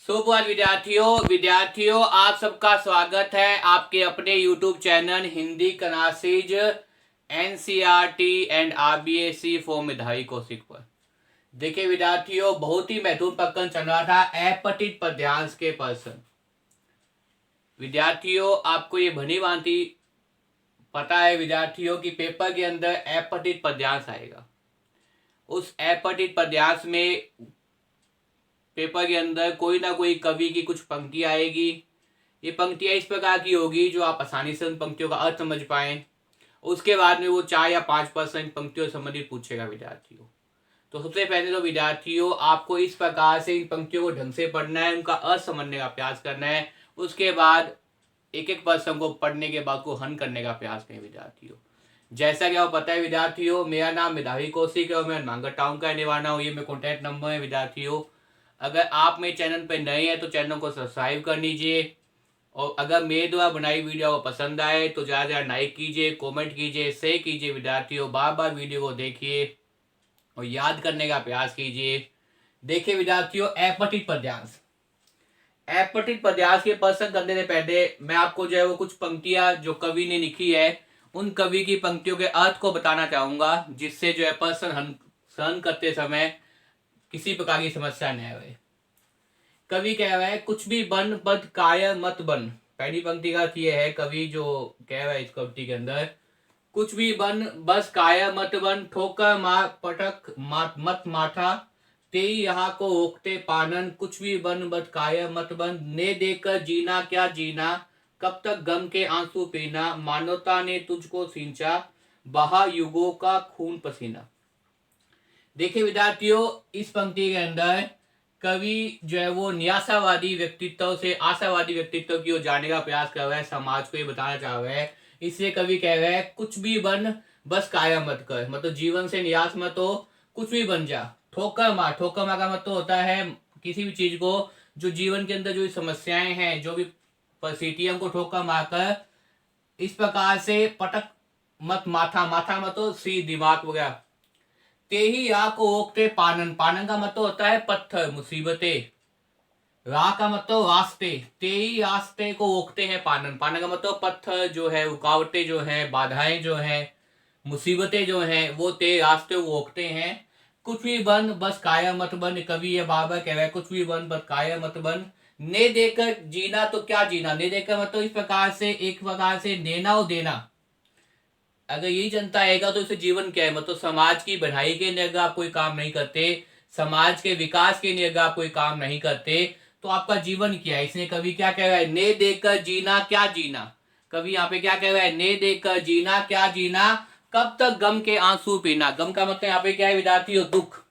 सुप्रभात विद्यार्थियों आप सबका स्वागत है आपके अपने YouTube channel Hindi classes NCERT and RBSC for मेधावी कौशिक पर। देखिए विद्यार्थियों, बहुत ही महत्वपूर्ण प्रकरण चल रहा था अपठित पद्यांश के प्रश्न। विद्यार्थियों, आपको ये भली भांति पता है विद्यार्थियों की पेपर के अंदर अपठित पद्यांश आएगा। उस अपठित पद्यांश में पेपर के अंदर कोई ना कोई कवि की कुछ पंक्तियां आएगी। ये पंक्तियां इस प्रकार की होगी जो आप आसानी से उन पंक्तियों का अर्थ समझ पाएं। उसके बाद में वो 4 या 5% पंक्तियों से संबंधित पूछेगा विद्यार्थियों। तो सबसे पहले तो विद्यार्थियों आपको इस प्रकार से इन पंक्तियों को ढंग से पढ़ना है, उनका अर्थ समझने का प्रयास करना है। उसके बाद एक एक प्रश्न को पढ़ने के बाद को हल करने का प्रयास करें विद्यार्थियों। जैसा कि आपको पता है विद्यार्थियों, मेरा नाम मेधावी कौशिक है और मैं नांगल टाउन का रहने वाला हूँ। ये मेरा कॉन्टैक्ट नंबर है विद्यार्थियों। अगर आप मेरे चैनल पर नए हैं तो चैनल को सब्सक्राइब कर लीजिए, और अगर मेरे द्वारा बनाई वीडियो को पसंद आए तो ज़्यादा ज़्यादा लाइक कीजिए, कमेंट कीजिए, शेयर कीजिए विद्यार्थियों। बार बार वीडियो को देखिए और याद करने का प्रयास कीजिए। देखिए विद्यार्थियों, अपठित पद्यांश के प्रश्न करने से पहले मैं आपको जो है वो कुछ पंक्तियां जो कवि ने लिखी है उन कवि की पंक्तियों के अर्थ को बताना चाहूंगा, जिससे जो है प्रश्न सहन करते समय किसी प्रकार की समस्या न आए। कवि कह रहा है कुछ भी बन बद कायर मत बन। पहली पंक्ति का अर्थ यह है, कवि जो कह रहा है इस पंक्ति के अंदर, कुछ भी बन बस कायर मत बन, ठोकर मार पटक मत माथा, तेई यहाँ को ओकते पानन। कुछ भी बन बद कायर मत बन, ने देकर जीना क्या जीना, कब तक गम के आंसू पीना, मानवता ने तुझको सींचा, बहा युगों का खून पसीना। देखिए विद्यार्थियों, इस पंक्ति के अंदर कवि जो है वो निराशावादी व्यक्तित्व से आशावादी व्यक्तित्व की ओर जाने का प्रयास कर रहा है, समाज को ये बताना चाह रहा है। इसलिए कवि कह रहा है कुछ भी बन बस काया मत कर, मतलब जीवन से निराश मत हो, कुछ भी बन जा। ठोकर मार का मतलब होता है किसी भी चीज को, जो जीवन के अंदर जो समस्याएं हैं, जो भी परिस्थितियां, को ठोकर मारकर इस प्रकार से पटक मत माथा मत हो सी दिमाग वगैरह, ते ही या को ओकते पानन का मतलब होता है पत्थर, मुसीबतें। रा का मतलब रास्ते, ते ही रास्ते को ओकते हैं पानन का मतलब पत्थर जो है, रुकावटें जो है, बाधाएं जो है, मुसीबतें जो है, वो ते रास्ते को ओकते हैं। कुछ भी बन बस काया मत बन, कवि ये बार बार कह रहा है कुछ भी बन बस काया मत बन। ने देकर जीना तो क्या जीना, ने देकर मतलब इस प्रकार से, एक प्रकार से देना और देना। अगर यही जनता आएगा तो इसे जीवन क्या है, मतलब समाज की बढ़ाई के लिए अगर आप कोई काम नहीं करते, समाज के विकास के लिए अगर आप कोई काम नहीं करते, तो आपका जीवन क्या है। इसने कवि क्या कह रहा है, ने देकर जीना क्या जीना। कवि यहाँ पे क्या कह रहा है, ने देकर जीना क्या जीना, कब तक गम के आंसू पीना। गम का मतलब यहाँ पे क्या है विद्यार्थियों, दुख।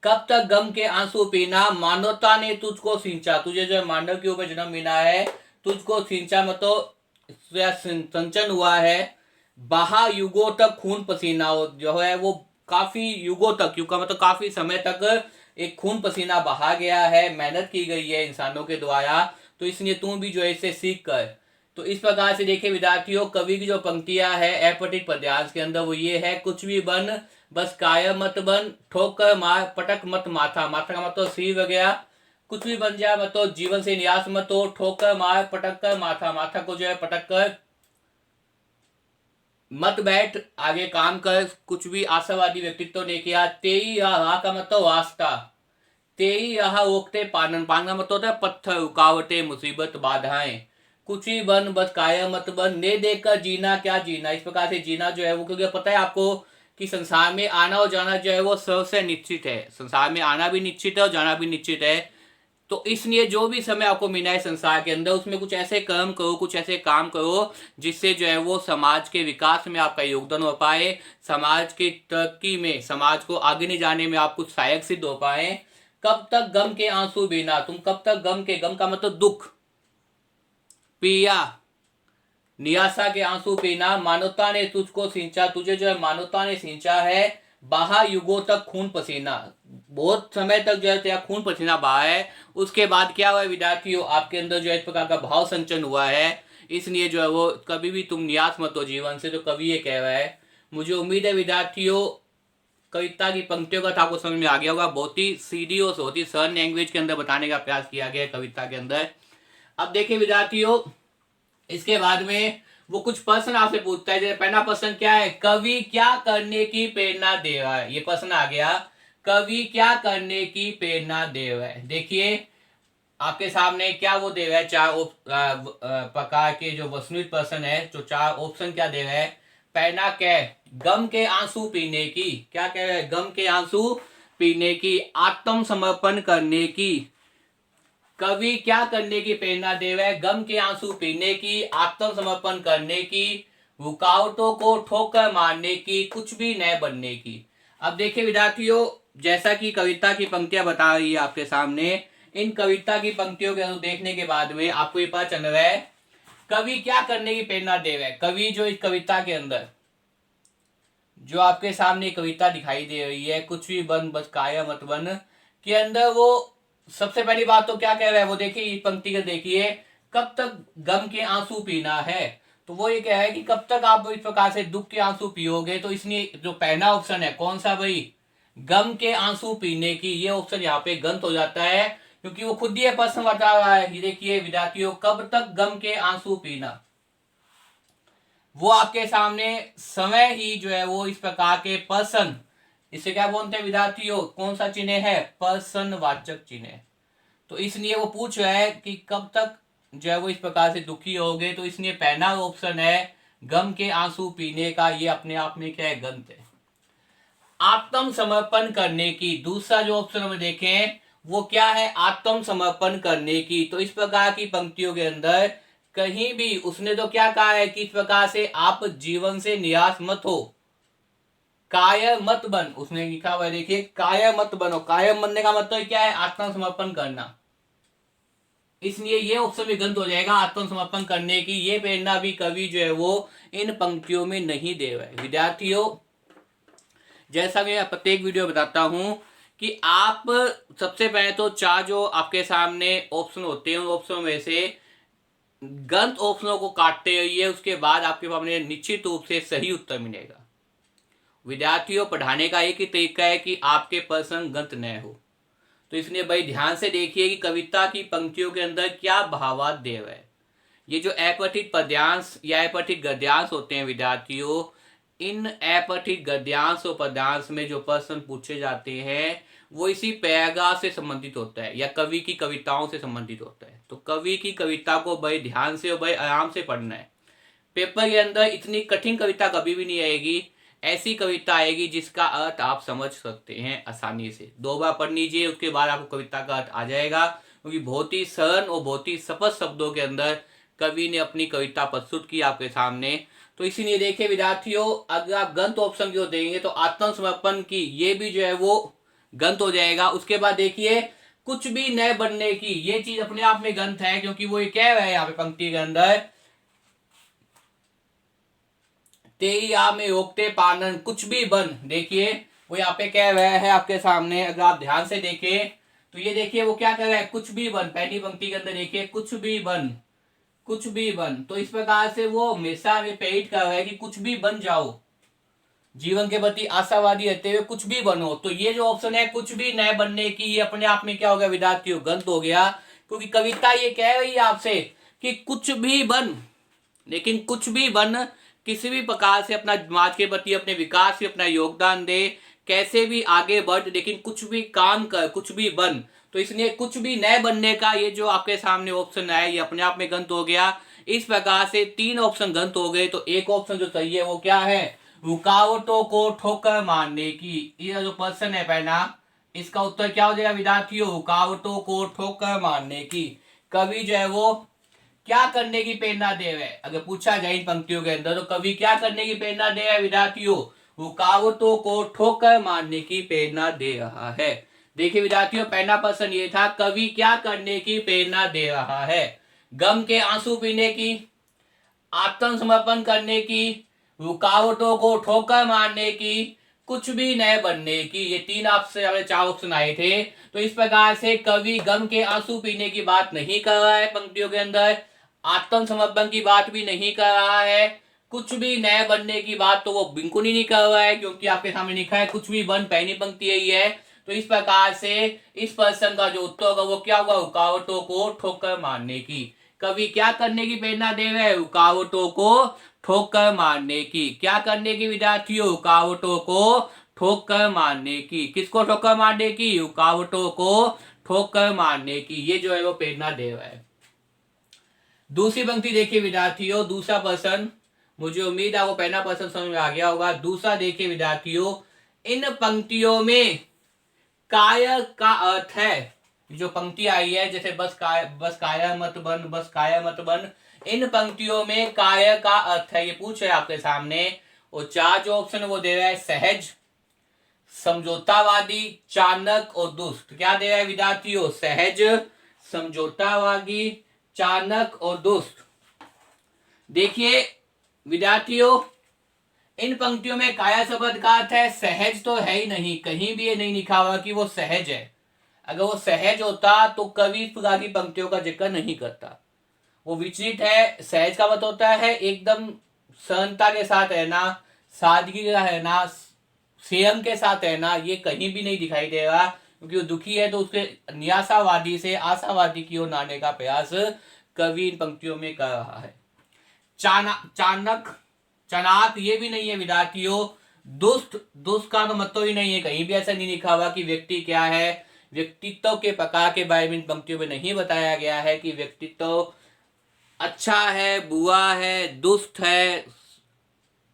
कब तक गम के आंसू पीना, मानवता ने तुझको सिंचा, तुझे जो है मानव के ऊपर जन्म मिला है, तुझको सिंचा मतलब सिंचन हुआ है। बहा युगों तक खून पसीना, जो है वो काफी युगों तक, युग का मतलब काफी समय तक एक खून पसीना बहा गया है, मेहनत की गई है इंसानों के द्वारा, तो इसलिए तुम भी जो है इसे सीख कर। तो इस प्रकार से देखिए विद्यार्थियों, कवि की जो पंक्तियां है अपठित पद्यांश के अंदर वो ये है, कुछ भी बन बस कायर मत बन, ठोकर मार पटक मत माथा का मतलब सिर वगैरह, कुछ भी बन जाए मतलब जीवन से निराश मत हो, ठोकर मार पटक कर माथा को जो है पटक कर मत बैठ, आगे काम कर। कुछ भी आशावादी व्यक्तित्व ने किया। तेई रहा का मतलब वास्ता, तेई रहा ओकते पानन का मतलब होता है पत्थर, रुकावटें, मुसीबत, बाधाएं। कुछ ही बन बस काया मत बन, ने देकर जीना क्या जीना। इस प्रकार से जीना जो है वो, क्योंकि पता है आपको कि संसार में आना और जाना जो है वो सबसे निश्चित है। संसार में आना भी निश्चित है और जाना भी निश्चित है। तो इसलिए जो भी समय आपको मिला है संसार के अंदर, उसमें कुछ ऐसे कर्म करो, कुछ ऐसे काम करो जिससे जो है वो समाज के विकास में आपका योगदान हो पाए, समाज की तरक्की में, समाज को आगे ले जाने में आप कुछ सहायक सिद्ध हो पाए। कब तक गम के आंसू बीना, तुम कब तक गम का मतलब दुख, पिया निराशा के आंसू पीना। मानवता ने तुझको सिंचा, तुझे जो है मानवता ने सिंचा है। बहा युगों तक खून पसीना, बहुत समय तक जो है तेरा खून पसीना बहा है। उसके बाद क्या हुआ विद्यार्थियों, आपके अंदर जो है इस प्रकार का भाव संचन हुआ है। इसलिए जो है वो कभी भी तुम निराश मत हो जीवन से, तो कवि ये कह रहा है। मुझे उम्मीद है विद्यार्थियों कविता की पंक्तियों का आपको समझ में आ गया होगा। बहुत ही सीधी और बहुत ही सरल लैंग्वेज के अंदर बताने का प्रयास किया गया है कविता के अंदर। अब देखिए विद्यार्थियों, इसके बाद में वो कुछ प्रश्न आपसे पूछता है। जैसे पहला प्रश्न क्या है, कवि क्या करने की प्रेरणा दे रहा है। ये प्रश्न आ गया, कवि क्या करने की प्रेरणा दे रहा है। देखिए आपके सामने क्या वो दे रहा है, चार प्रकार के जो वस्तुनिष्ठ प्रश्न है, जो चार ऑप्शन क्या दे रहा है। पहला क्या है, गम के आंसू पीने की। क्या कह रहा है, गम के आंसू पीने की, आत्मसमर्पण करने की। कवि क्या करने की प्रेरणा दे रहा है, गम के आंसू पीने की, आत्मसमर्पण करने की, रुकावटों को ठोकर मारने की, कुछ भी नए बनने की। अब देखिए विद्यार्थियों, जैसा कि कविता की पंक्तियां बता रही है आपके सामने, इन कविता की पंक्तियों के देखने के बाद में आपको ये पता चल रहा है कवि क्या करने की प्रेरणा दे रहा है। कवि जो इस कविता के अंदर जो आपके सामने कविता दिखाई दे रही है, कुछ भी बन बस काया मत बन के अंदर, वो सबसे पहली बात तो क्या कह रहा है, वो देखिए इस पंक्ति को देखिए, कब तक गम के आंसू पीना है। तो वो ये कह रहा है कि कब तक आप इस प्रकार से दुख के आंसू पियोगे। तो इसलिए जो पहला ऑप्शन है कौन सा भाई, गम के आंसू पीने की, ये ऑप्शन यहाँ पे गलत हो जाता है, क्योंकि वो खुद ही प्रश्न बता रहा है। ये देखिए विद्यार्थियों, कब तक गम के आंसू पीना, वो आपके सामने समय ही जो है वो इस प्रकार के पर्सन, इसे क्या बोलते हैं विद्यार्थियों, कौन सा चिन्ह है, पर्सनवाचक चिन्ह। तो इसलिए वो पूछ रहा है कि कब तक जो है वो इस प्रकार से दुखी होगे। तो इसलिए पहला ऑप्शन है गम के आंसू पीने का, ये अपने आप में क्या है, गलत है। आत्मसमर्पण करने की, दूसरा जो ऑप्शन हम देखें वो क्या है, आत्मसमर्पण करने की। तो इस प्रकार की पंक्तियों के अंदर कहीं भी उसने तो क्या कहा है कि इस प्रकार से आप जीवन से निराश मत हो, कायर मत बन, उसने लिखा हुआ है देखिए, कायर मत बनो। कायर बनने का मतलब क्या है, आत्मसमर्पण करना। इसलिए ये ऑप्शन भी गलत हो जाएगा, आत्मसमर्पण करने की ये प्रेरणा भी कवि जो है वो इन पंक्तियों में नहीं दे रहा है। विद्यार्थियों, जैसा मैं प्रत्येक वीडियो बताता हूं कि आप सबसे पहले तो चार जो आपके सामने ऑप्शन होते हैं, उन ऑप्शनों में से गलत ऑप्शनों को काटते रहिए, उसके बाद आपके सामने निश्चित रूप से सही उत्तर मिलेगा। विद्यार्थियों, पढ़ाने का एक ही तरीका है कि आपके प्रश्न गलत न हो। तो इसलिए भाई ध्यान से देखिए कि कविता की पंक्तियों के अंदर क्या भावार्थ दे रहा है। ये जो अपठित पद्यांश या अपठित गद्यांश होते हैं विद्यार्थियों, इन अपठित गद्यांश और पद्यांश में जो प्रश्न पूछे जाते हैं वो इसी पैराग्राफ से संबंधित होता है या कवि की कविताओं से संबंधित होता है। तो कवि की कविता को भाई ध्यान से और भाई आराम से पढ़ना है। पेपर के अंदर इतनी कठिन कविता कभी भी नहीं आएगी, ऐसी कविता आएगी जिसका अर्थ आप समझ सकते हैं आसानी से। दो बार पढ़ लीजिए, उसके बाद आपको कविता का अर्थ आ जाएगा, क्योंकि बहुत ही सरल और बहुत ही स्पष्ट शब्दों के अंदर कवि ने अपनी कविता प्रस्तुत की आपके सामने। तो इसीलिए देखिए विद्यार्थियों, अगर आप गलत ऑप्शन जो देंगे तो आत्मसमर्पण की ये भी जो है वो गलत हो जाएगा। उसके बाद देखिए कुछ भी नए बनने की, ये चीज अपने आप में गलत है, क्योंकि वो ये कह रहा है यहाँ पे पंक्ति के अंदर, तेरी आ में रोकते पानन, कुछ भी बन। देखिए वो यहाँ पे कह रहा है आपके सामने, अगर आप ध्यान से देखें तो ये देखिए वो क्या कह रहा है, कुछ भी बन। पहली पंक्ति के अंदर देखिए, कुछ भी बन, कुछ भी बन। तो इस प्रकार से वो हमेशा में प्रेरित कर रहा है कि कुछ भी बन जाओ, जीवन के प्रति आशावादी रहते हुए कुछ भी बनो। तो ये जो ऑप्शन है कुछ भी नए बनने की, ये अपने आप में क्या हो गया विद्यार्थियों, गलत हो गया, क्योंकि कविता ये कह रही है आपसे कि कुछ भी बन, लेकिन कुछ भी बन, किसी भी प्रकार से अपना समाज के प्रति अपने विकास में अपना योगदान दे, कैसे भी आगे बढ़, लेकिन कुछ भी काम कर, कुछ भी बन। तो इसलिए कुछ भी नए बनने का ये जो आपके सामने ऑप्शन है ये अपने आप में गलत हो गया। इस प्रकार से तीन ऑप्शन गलत हो गए। तो एक ऑप्शन जो सही है वो क्या है, रुकावटों को ठोकर मारने की। ये जो प्रश्न है पहला, इसका उत्तर क्या हो जाएगा विद्यार्थियों, रुकावटों को ठोकर मारने की। कवि जो है वो क्या करने की प्रेरणा दे रहे हैं, अगर पूछा जाए इन पंक्तियों के अंदर, तो कवि क्या करने की प्रेरणा दे रहा है विद्यार्थियों, रुकावटों को ठोकर मारने की प्रेरणा दे रहा है। देखिए विद्यार्थियों, पहला प्रश्न ये था, कवि क्या करने की प्रेरणा दे रहा है, गम के आंसू पीने की, आत्मसमर्पण करने की, रुकावटों को ठोकर मारने की, कुछ भी नए बनने की। ये तीन आपसे चार ऑप्शन आए थे। तो इस प्रकार से कवि गम के आंसू पीने की बात नहीं कर रहा है पंक्तियों के अंदर, आत्मसमर्पण की बात भी नहीं कर रहा है, कुछ भी नए बनने की बात तो वो बिल्कुल ही नहीं कर रहा है, क्योंकि आपके सामने लिखा है कुछ भी बन, पहली पंक्ति यही है। तो इस प्रकार से इस प्रश्न का जो उत्तर होगा वो क्या होगा, रुकावटों को ठोकर मारने की। कवि क्या करने की प्रेरणा दे रहे हैं, रुकावटों को ठोकर मारने की। क्या करने की विद्यार्थियों, रुकावटों को ठोकर मारने की। किसको ठोकर मारने की, रुकावटों को ठोकर मारने की। ये जो है वो प्रेरणा दे रहा है। दूसरी पंक्ति देखिए विद्यार्थियों, दूसरा प्रश्न, मुझे उम्मीद है आपको पहला प्रश्न समझ में आ गया होगा। दूसरा देखिए विद्यार्थियों, इन पंक्तियों में काय का अर्थ है। जो पंक्ति आई है जैसे बस काया मत बन, बस काया मत बन, इन पंक्तियों में काय का अर्थ है, ये पूछ रहे आपके सामने। और चार जो ऑप्शन वो दे रहा है, सहज, समझौतावादी, चाणक और दुष्ट। क्या दे रहा है विद्यार्थियों, सहज, समझौतावादी, चाणक और दुष्ट। देखिए विद्यार्थियों, इन पंक्तियों में काया शब्द का अर्थ है, सहज तो है ही नहीं, कहीं भी ये नहीं लिखा हुआ कि वो सहज है। अगर वो सहज होता तो कवि इस प्रकार की पंक्तियों का जिक्र नहीं करता। वो विचलित है। सहज का मतलब होता है एकदम सहनता के साथ रहना, सादगी का रहना, संयम के साथ रहना। ये कहीं भी नहीं दिखाई दे रहा, क्योंकि वो दुखी है तो उसके निराशावादी से आशावादी की ओर लाने का प्रयास कवि इन पंक्तियों में कर रहा है। चाणक, चनाक ये भी नहीं है विद्यार्थियों। दुष्ट, दुष्ट का तो मतलब ही नहीं है, कहीं भी ऐसा नहीं लिखा हुआ कि व्यक्ति क्या है। व्यक्तित्व के प्रकार के बारे में इन पंक्तियों में नहीं बताया गया है कि व्यक्तित्व अच्छा है, बुरा है, दुष्ट है,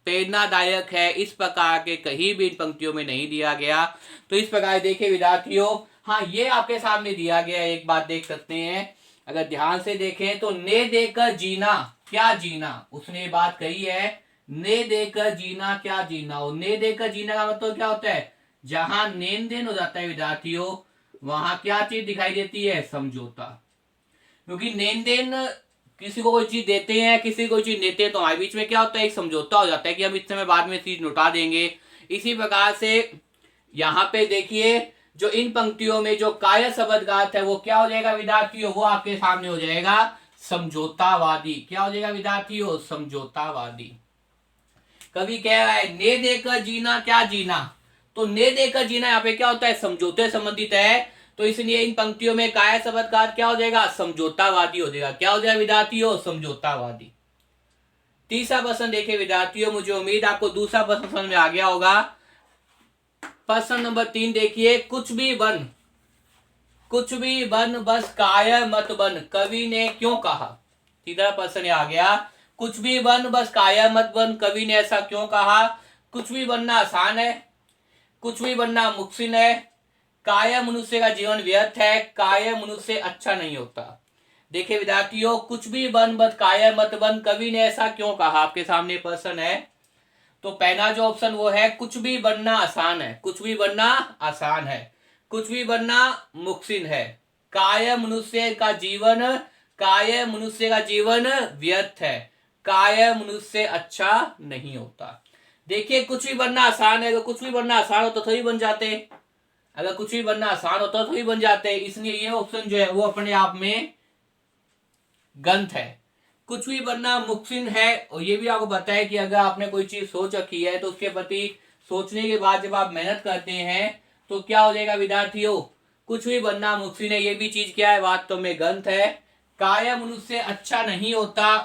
प्रेरणादायक है, इस प्रकार के कहीं भी इन पंक्तियों में नहीं दिया गया। तो इस प्रकार देखिए विद्यार्थियों, हाँ ये आपके सामने दिया गया, एक बात देख सकते हैं अगर ध्यान से देखें तो, ने देकर जीना क्या जीना, उसने बात कही है, ने देकर जीना क्या जीना। और ने देकर जीना का मतलब क्या होता है, जहां लेन देन हो जाता है विद्यार्थियों, वहां क्या चीज दिखाई देती है, समझौता। क्योंकि लेन देन, किसी को कोई चीज देते हैं, किसी को कोई चीज देते हैं, तो हमारे बीच में क्या होता है, एक समझौता हो जाता है कि हम इस समय बाद में चीज लौटा देंगे। इसी प्रकार से यहाँ पे देखिए, जो इन पंक्तियों में जो काय शब्द का अर्थ है वो क्या हो जाएगा विद्यार्थियों, वो आपके सामने हो जाएगा समझौतावादी। क्या हो जाएगा विद्यार्थियों, समझौतावादी। कवि कह रहा है ने देकर जीना क्या जीना, तो ने देकर जीना यहाँ पे क्या होता है, समझौते संबंधित है। तो इसलिए इन पंक्तियों में काय शब्द का अर्थ क्या हो जाएगा, समझौतावादी हो जाएगा। क्या हो जाएगा विद्यार्थियों, समझौतावादी। तीसरा प्रश्न देखे विद्यार्थियों, मुझे उम्मीद आपको दूसरा प्रश्न समझ में आ गया होगा। प्रश्न नंबर 3 देखिए, कुछ भी बन, कुछ भी बन बस काय मत बन, कवि ने क्यों कहा। सीधा प्रश्न आ गया, कुछ भी बन बस काय मत बन, कवि ने ऐसा क्यों कहा। कुछ भी बनना आसान है, कुछ भी बनना मुश्किल है, काय मनुष्य का जीवन व्यर्थ है, काय मनुष्य अच्छा नहीं होता। देखिए विद्यार्थियों, कुछ भी बन बस काय मत बन, कवि ने ऐसा क्यों कहा, आपके सामने प्रश्न है। तो पहला जो ऑप्शन वो है, कुछ भी बनना आसान है, कुछ भी बनना आसान है, कुछ भी बनना मुश्किल है, काय मनुष्य का जीवन, काय मनुष्य का जीवन व्यर्थ है, काय मनुष्य अच्छा नहीं होता। देखिए कुछ भी बनना आसान है, अगर कुछ भी बनना आसान होता तो ही बन जाते, अगर कुछ भी बनना आसान होता तो ही बन जाते। इसलिए ये ऑप्शन जो है वो अपने आप में गलत है। कुछ भी बनना मुमकिन है, और ये भी आपको पता है कि अगर आपने कोई चीज सोच रखी है तो उसके प्रति सोचने के बाद जब आप मेहनत करते हैं तो क्या हो जाएगा विद्यार्थियों, कुछ भी बनना मुमकिन है। ये भी चीज क्या है, वास्तव में गलत है। काय मनुष्य अच्छा नहीं होता,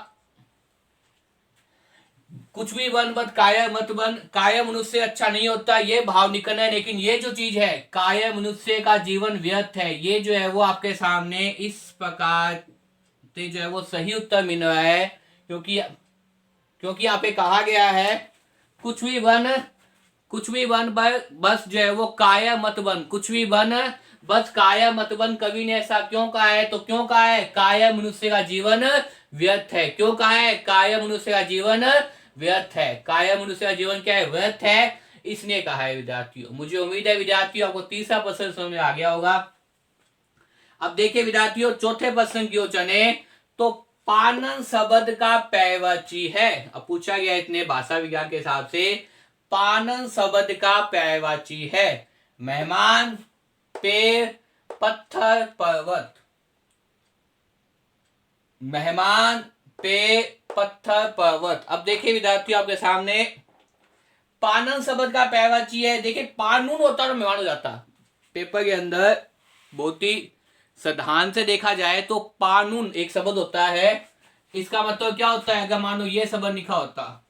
कुछ भी बन बट काय मत बन, काय मनुष्य अच्छा नहीं होता, ये भाव निकलना है। लेकिन ये जो चीज है, काय मनुष्य का जीवन व्यर्थ है, ये जो है वो आपके सामने इस प्रकार से जो है वो सही उत्तर मिल रहा है। क्योंकि क्योंकि यहाँ पे कहा गया है, कुछ भी बन, कुछ भी बन बस जो है वो काय मत बन, कुछ भी बन बस काय मत बन। कवि ने ऐसा क्यों कहा है, तो क्यों कहा है, काय मनुष्य का जीवन व्यर्थ है। क्यों कहा है, काय मनुष्य का जीवन व्यर्थ है, काय मनुष्य का जीवन क्या है, व्यर्थ है, इसने कहा है विद्यार्थियों। मुझे उम्मीद है विद्यार्थियों आपको तीसरा प्रश्न समझ में आ गया होगा। अब देखिए विद्यार्थियों, चौथे प्रश्न की ओर चले तो, पानन शब्द का पर्यायवाची है। अब पूछा गया इतने भाषा विज्ञान के हिसाब से, पानन शब्द का पर्यायवाची है, मेहमान, पेड़, पत्थर, पर्वत। मेहमान, पे, पत्थर, पर्वत। अब देखिए विद्यार्थियों आपके सामने पानन शब्द का पर्यायवाची है। देखिए पानून होता है तो मेहमान हो जाता। पेपर के अंदर बहुत ही सावधान से देखा जाए तो पानून एक शब्द होता है। इसका मतलब क्या होता है? अगर मानो ये शब्द लिखा होता,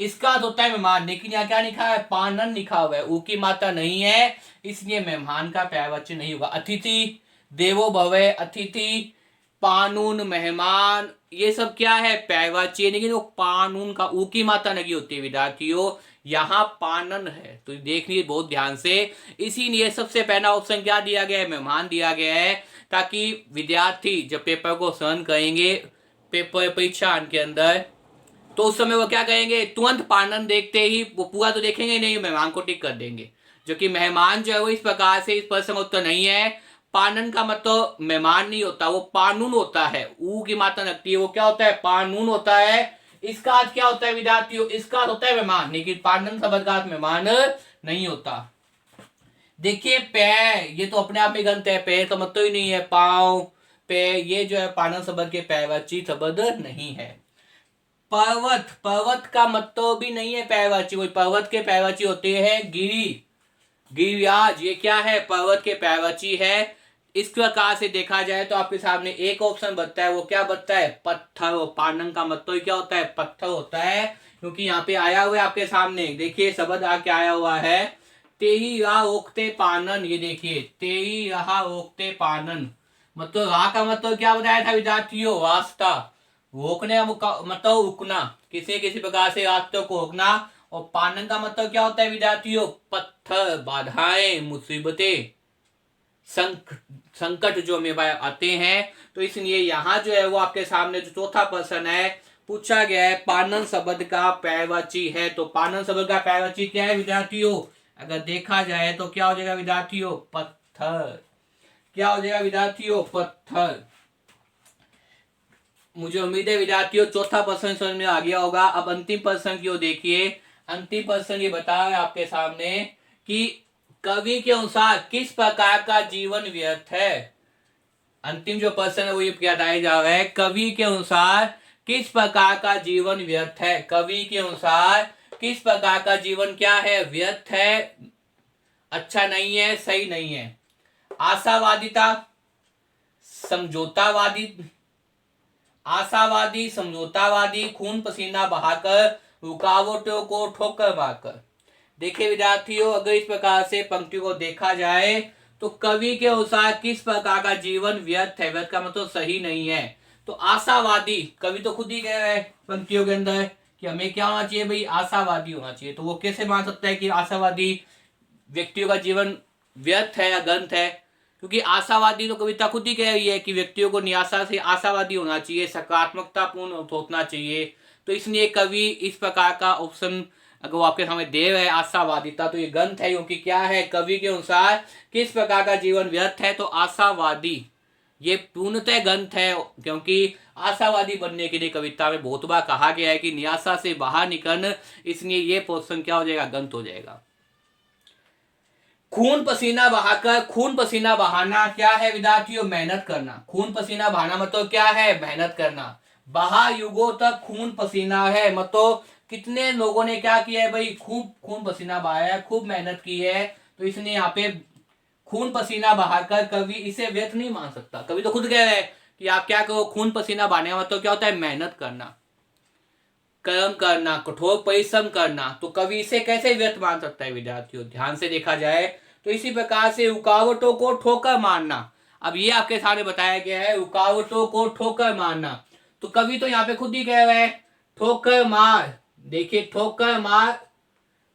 इसका अर्थ होता है मेहमान, लेकिन यहाँ क्या लिखा है? पानन लिखा हुआ है, ऊ की मात्रा नहीं है, इसलिए मेहमान का पर्यायवाची नहीं होगा। अतिथि, देवो भवे, अतिथि, पानून, मेहमान, ये सब क्या है? पर्यायवाची है, लेकिन वो पानून का ऊ की मात्रा नहीं होती है विद्यार्थियों। यहाँ पानन है, तो देख लीजिए बहुत ध्यान से। इसीलिए सबसे पहला ऑप्शन क्या दिया गया है? मेहमान दिया गया है, ताकि विद्यार्थी जब पेपर को सहन करेंगे, पेपर परीक्षा के अंदर, तो उस समय वो क्या करेंगे? तुरंत पानन देखते ही वो पूरा तो देखेंगे नहीं, मेहमान को टिक कर देंगे। जो कि मेहमान जो है वो इस प्रकार से इस प्रश्न का उत्तर नहीं है। पानन का मतलब मेहमान नहीं होता, वो पानून होता है, ऊ की मात्रा लगती है, वो क्या होता है? पानून होता है। इसका अर्थ क्या होता है विद्यार्थियों? इसका अर्थ होता है मेहमान, लेकिन पानन शब्द का अर्थ मेहमान नहीं होता। देखिए पैर, ये तो अपने आप में गलत है, पैर तो मतलब ही नहीं है, पांव, पैर, ये जो है पानन शब्द के पर्यायवाची शब्द नहीं है। पर्वत, पर्वत का मतलब भी नहीं है पर्यायवाची, कोई पर्वत के पर्यायवाची होते हैं गिरी, गिरिराज, ये क्या है? पर्वत के पर्यायवाची है। इस प्रकार से देखा जाए तो आपके सामने एक ऑप्शन बचता है, वो क्या बचता है? पत्थर। पानन का मतलब क्या होता है? पत्थर होता है, क्योंकि यहाँ पे आया हुआ है आपके सामने, देखिए शब्द आके आया हुआ है, तेही राह ओकते पानन। ये देखिए तेही राह ओकते पानन, मतलब राह का मतलब क्या बताया था विद्यार्थियों? रास्ता। रोकने का मतलब रुकना, किसी किसी प्रकार से रास्ते को रोकना। और पानन का मतलब क्या होता है विद्यार्थियों? पत्थर, बाधाएं, मुसीबतें, संकट जो हमें आते हैं। तो इसलिए यहाँ जो है वो आपके सामने जो चौथा प्रश्न है पूछा गया है, पानन शब्द का पर्यायवाची है। तो पानन शब्द का पर्यायवाची क्या है विद्यार्थियों? अगर देखा जाए तो क्या हो जाएगा विद्यार्थियों? पत्थर। क्या हो जाएगा विद्यार्थियों? पत्थर। मुझे उम्मीद है विद्यार्थियों चौथा प्रश्न समझ में आ गया होगा। अब अंतिम प्रश्न की ओर देखिए। अंतिम प्रश्न ये बता रहा है आपके सामने कि कवि के अनुसार किस प्रकार का जीवन व्यर्थ है। अंतिम जो प्रश्न है वो ये बताया जा रहा है, कवि के अनुसार किस प्रकार का जीवन व्यर्थ है। कवि के अनुसार किस प्रकार का जीवन क्या है? व्यर्थ है, अच्छा नहीं है, सही नहीं है। आशावादिता, समझौतावादी, आशावादी, समझौतावादी, खून पसीना बहाकर, रुकावटों को ठोकर मारकर। देखिए विद्यार्थियों अगर इस प्रकार से पंक्ति को देखा जाए तो कवि के अनुसार किस प्रकार का जीवन व्यर्थ है, व्यर्थ का मतलब सही नहीं है। तो आशावादी, कवि तो खुद ही कह रहे हैं पंक्तियों के अंदर कि हमें क्या होना चाहिए भाई? आशावादी होना चाहिए। तो वो कैसे मान सकता है कि आशावादी व्यक्तियों का जीवन व्यर्थ है या गंत है? क्योंकि आशावादी तो कविता खुद ही कह रही है कि व्यक्तियों को निराशा से आशावादी होना चाहिए, सकारात्मकता पूर्ण सोचना चाहिए। तो इसलिए कवि इस प्रकार का ऑप्शन अगर वो आपके सामने दे रहे आशावादिता, तो ये गंत है, क्योंकि क्या है? कवि के अनुसार किस प्रकार का जीवन व्यर्थ है, तो आशावादी, ये पूर्णतः गंत है। क्योंकि आशावादी बनने के लिए कविता में बहुत बार कहा गया है कि निराशा से बाहर निकलना, इसलिए ये पोर्शन क्या हो जाएगा? गंत हो जाएगा। खून पसीना बहाकर, खून पसीना बहाना क्या है विद्यार्थियों? मेहनत करना। खून पसीना बहाना मतलब क्या है? मेहनत करना। बहा युगों तक खून पसीना है, मतलब कितने लोगों ने क्या किया है भाई? खूब खून पसीना बहाया है, खूब मेहनत की है। तो इसलिए यहाँ पे खून पसीना बहाकर कवि इसे व्यर्थ नहीं मान सकता। कवि तो खुद कह रहे हैं कि आप क्या करो, खून पसीना बहाने का मतलब क्या होता है? मेहनत करना, कर्म करना, कठोर परिश्रम करना। तो कवि इसे कैसे व्यर्थ मान सकता है विद्यार्थियों? ध्यान से देखा जाए तो इसी प्रकार से रुकावटों को ठोकर मारना। अब ये आपके सामने बताया गया है, रुकावटों को ठोकर मारना। तो कवि तो यहाँ पे खुद ही कह रहे हैं ठोकर मार। देखिए ठोकर मार,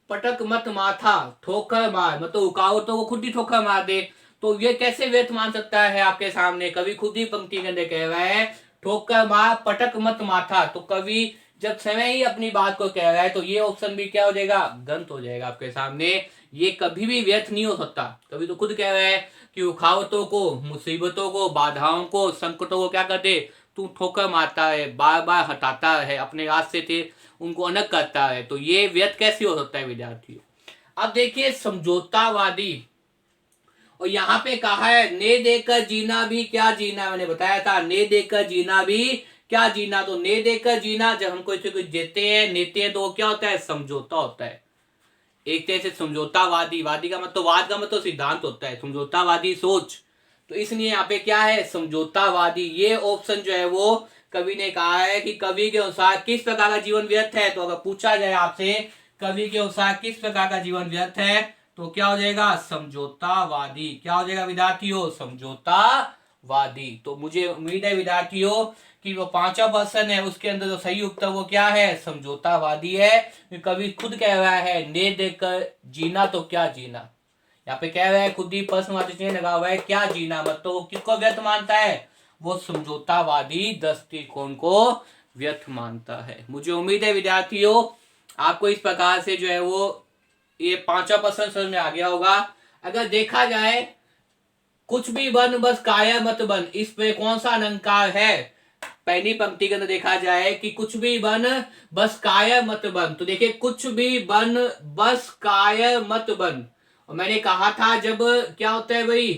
पटक मत माथा, ठोकर मार, मतलब रुकावटों को खुद ही ठोकर मार दे। तो ये कैसे व्यर्थ मान सकता है? आपके सामने कवि खुद ही पंक्ति के अंदर कह रहा है ठोकर मार, पटक मत माथा। तो कवि जब समय ही अपनी बात को कह रहा है, तो ये ऑप्शन भी क्या हो जाएगा? गलत हो जाएगा आपके सामने। ये कभी भी व्यर्थ नहीं हो सकता। कवि तो खुद कह रहा है कि रुकावटों को, मुसीबतों को, बाधाओं को, संकटों को क्या कर दे? तू ठोकर मारता है, बार बार हटाता है, अपने रास्ते थे उनको अलग करता है। तो ये व्यर्थ कैसे हो सकता है विद्यार्थियों? अब देखिए समझौतावादी, और यहाँ पे कहा है ने देकर जीना भी क्या जीना, मैंने बताया था ने देकर जीना भी क्या जीना, तो ने देकर जीना। जब हम कोई से कुछ देते हैं, लेते हैं, तो वो क्या होता है, समझौता होता है। एक तरह से समझौतावादी, वादी का मतलब, वाद का मतलब सिद्धांत होता है, समझौतावादी सोच। तो इसलिए यहाँ पे क्या है, समझौतावादी। ये ऑप्शन जो है वो कवि ने कहा है कि कवि के अनुसार किस प्रकार का जीवन व्यर्थ है। तो अगर पूछा जाए आपसे कवि के अनुसार किस प्रकार का जीवन व्यर्थ है, तो क्या हो जाएगा, समझौतावादी। क्या हो जाएगा विद्यार्थियों, समझौतावादी। तो मुझे उम्मीद है विद्यार्थियों कि वो पांचवा प्रश्न है उसके अंदर जो सही उत्तर वो क्या है, समझौतावादी है। कवि खुद कह रहा है ने देकर जीना तो क्या जीना। यहाँ पे कह रहा है, खुद ही प्रश्नवाची चिन्ह लगा हुआ है, क्या जीना, मतलब वो किसको व्यर्थ मानता है, वो समझौतावादी दृष्टिकोण को व्यर्थ मानता है। मुझे उम्मीद है विद्यार्थियों आपको इस प्रकार से जो है वो ये पांचवा प्रश्न समझ में आ गया होगा। अगर देखा जाए कुछ भी बन बस काया मत बन, इस पे कौन सा अलंकार है। पहली पंक्ति के अंदर देखा जाए कि कुछ भी बन बस काय मत बन, तो देखिए कुछ भी बन बस काय मत बन। और मैंने कहा था जब क्या होता है भाई,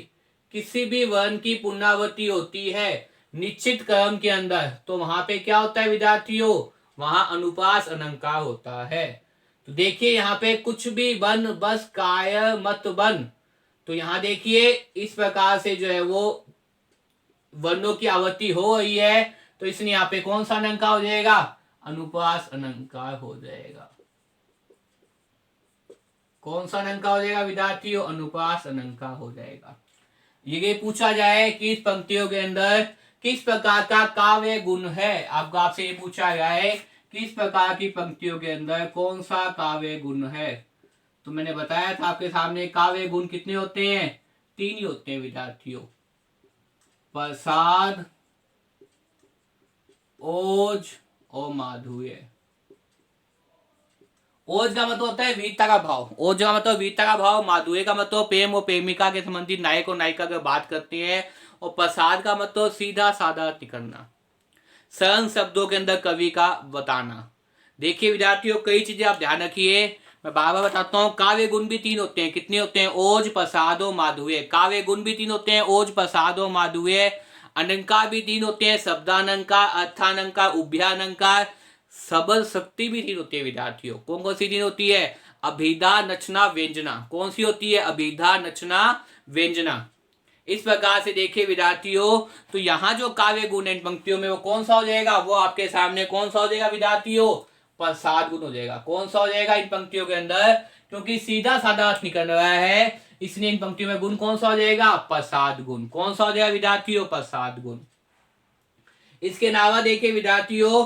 किसी भी वर्ण की पुनरावृत्ति होती है निश्चित क्रम के अंदर, तो वहां पे क्या होता है विद्यार्थियों, वहां अनुप्रास अलंकार होता है। तो देखिए यहाँ पे कुछ भी बन बस काय मत बन, तो यहाँ देखिए इस प्रकार से जो है वो वर्णों की आवृत्ति हो रही है, तो इसलिए यहाँ पे कौन सा अलंकार हो जाएगा, अनुप्रास अलंकार हो जाएगा। कौन सा अलंकार हो जाएगा विद्यार्थियों, अनुप्रास अलंकार हो जाएगा। ये पूछा जाए कि इस पंक्तियों के अंदर किस प्रकार का काव्य गुण है, आपको आपसे ये पूछा गया है किस प्रकार की पंक्तियों के अंदर कौन सा काव्य गुण है। तो मैंने बताया था आपके सामने काव्य गुण कितने होते हैं, 3 ही होते हैं विद्यार्थियों, प्रसाद, ओज और माधुर्य। ओज का मतलब होता है वीरता का भाव, ओज का मतलब वीरता का भाव, माधुर्य का मतलब प्रेम और प्रेमिका के संबंधित नायक और नायिका की बात करते हैं, और प्रसाद का मतलब सीधा साधा करना, सरल शब्दों के अंदर कवि का बताना। देखिए विद्यार्थियों कई चीजें आप ध्यान रखिए, मैं बार बार बताता हूँ। काव्य गुण भी 3 होते हैं, कितने होते हैं, ओज, प्रसाद और माधुर्य। काव्य गुण भी 3 होते हैं, ओज, प्रसाद और माधुर्य। अलंकार भी 3 होते हैं, शब्दालंकार, अर्थालंकार, उभयालंकार। सबल शक्ति भी 3 होती है विद्यार्थियों। कौन कौन सी 3 होती है, अभिधा, नचना, व्यंजना। कौन सी होती है, अभिधा, नचना, व्यंजना। इस प्रकार से देखिए विद्यार्थियों, तो यहाँ जो काव्य गुण है पंक्तियों में वो कौन सा हो जाएगा, वो आपके सामने कौन सा हो जाएगा विद्यार्थियों, प्रसाद गुण हो जाएगा। कौन सा हो जाएगा इन पंक्तियों के अंदर, क्योंकि सीधा साधा अर्थ निकल रहा है, इसलिए इन पंक्तियों में गुण कौन सा हो जाएगा, प्रसाद गुण। कौन सा हो जाएगा विद्यार्थियों, प्रसाद गुण। इसके अलावा देखिए विद्यार्थियों,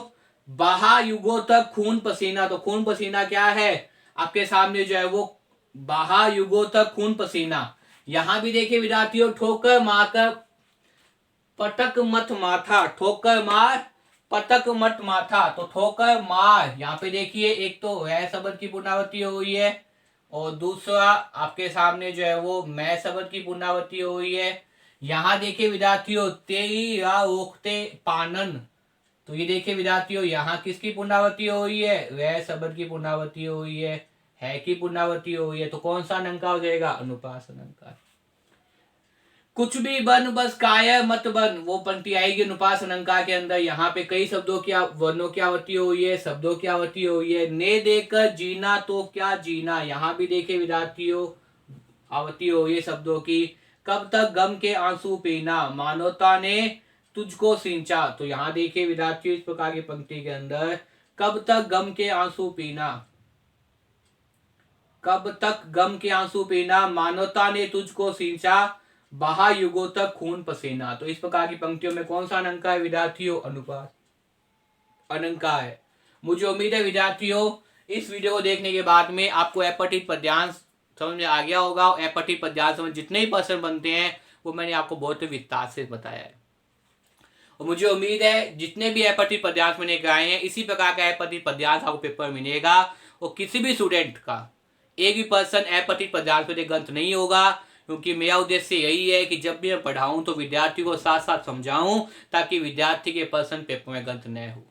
बाहा युगों तक खून पसीना, तो खून पसीना क्या है आपके सामने जो है वो, बाहा युगों तक खून पसीना। यहां भी देखिए विद्यार्थियों, ठोकर मारकर पटक मत माथा, ठोकर मार पटक मत माथा, तो ठोकर मार यहाँ पे देखिए एक तो वह शब्द की पुनरावृत्ति हो हुई है, और दूसरा आपके सामने जो है वो मैं शब्द की पुनरावृत्ति हो हुई है। यहाँ देखिए विद्यार्थियों, तेरी या रोकते पानन, तो ये देखिए विद्यार्थियों यहाँ किसकी पुनरावृत्ति हो हुई है, वह शब्द की पुनरावृत्ति हो हुई है की पुनरावृत्ति हो हुई है, तो कौन सा अलंकार हो जाएगा, अनुप्रास अलंकार। कुछ भी बन बस काय मत बन, वो पंक्ति आएगी अनुप्रास अलंकार के अंदर। यहाँ पे कई शब्दों की वर्णों की आवृत्ति हुई है, शब्दों की आवृत्ति हुई है। ने देकर जीना तो क्या जीना, यहाँ भी देखिए विद्यार्थियों आवृत्ति हुई है शब्दों की। कब तक गम के आंसू पीना, मानवता ने तुझको सिंचा, तो यहाँ देखिए विद्यार्थियों इस प्रकार की पंक्ति के अंदर, कब तक गम के आंसू पीना, कब तक गम के आंसू पीना, मानवता ने तुझको सिंचा, बहा युगों तक खून पसीना। तो इस प्रकार की पंक्तियों में कौन सा अलंकार है विद्यार्थियों, अनुप्रास अलंकार है। मुझे उम्मीद है विद्यार्थियों इस वीडियो को देखने के बाद में आपको अपठित पद्यांश समझ में आ गया होगा, और अपठित पद्यांश में जितने ही प्रश्न बनते हैं वो मैंने आपको बहुत ही विस्तार से बताया है। और मुझे उम्मीद है जितने भी अपठित पद्यांश मैंने कराए हैं इसी प्रकार का अपठित पद्यांश आपको पेपर मिलेगा, और किसी भी स्टूडेंट का एक भी पर्सन अपठित पद्यांश में ग्रंथ नहीं होगा, क्योंकि मेरा उद्देश्य यही है कि जब भी मैं पढ़ाऊं तो विद्यार्थी को साथ साथ समझाऊं, ताकि विद्यार्थी के पर्सन पेपर में ग्रंथ न हो।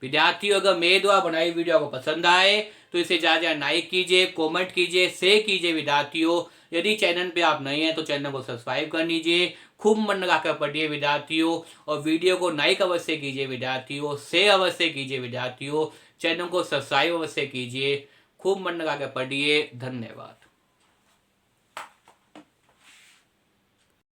विद्यार्थियों अगर मेरे द्वारा बनाई वीडियो आपको पसंद आए तो इसे ज्यादा लाइक कीजिए, कमेंट कीजिए, शेयर कीजिए। विद्यार्थियों यदि चैनल पे आप नए हैं तो चैनल को सब्सक्राइब कर लीजिए। खूब मन लगाकर पढ़िए विद्यार्थियों, और वीडियो को लाइक अवश्य कीजिए विद्यार्थियों, शेयर अवश्य कीजिए विद्यार्थियों, चैनल को सब्सक्राइब अवश्य कीजिए। खूब मन लगाकर पढ़िए। धन्यवाद।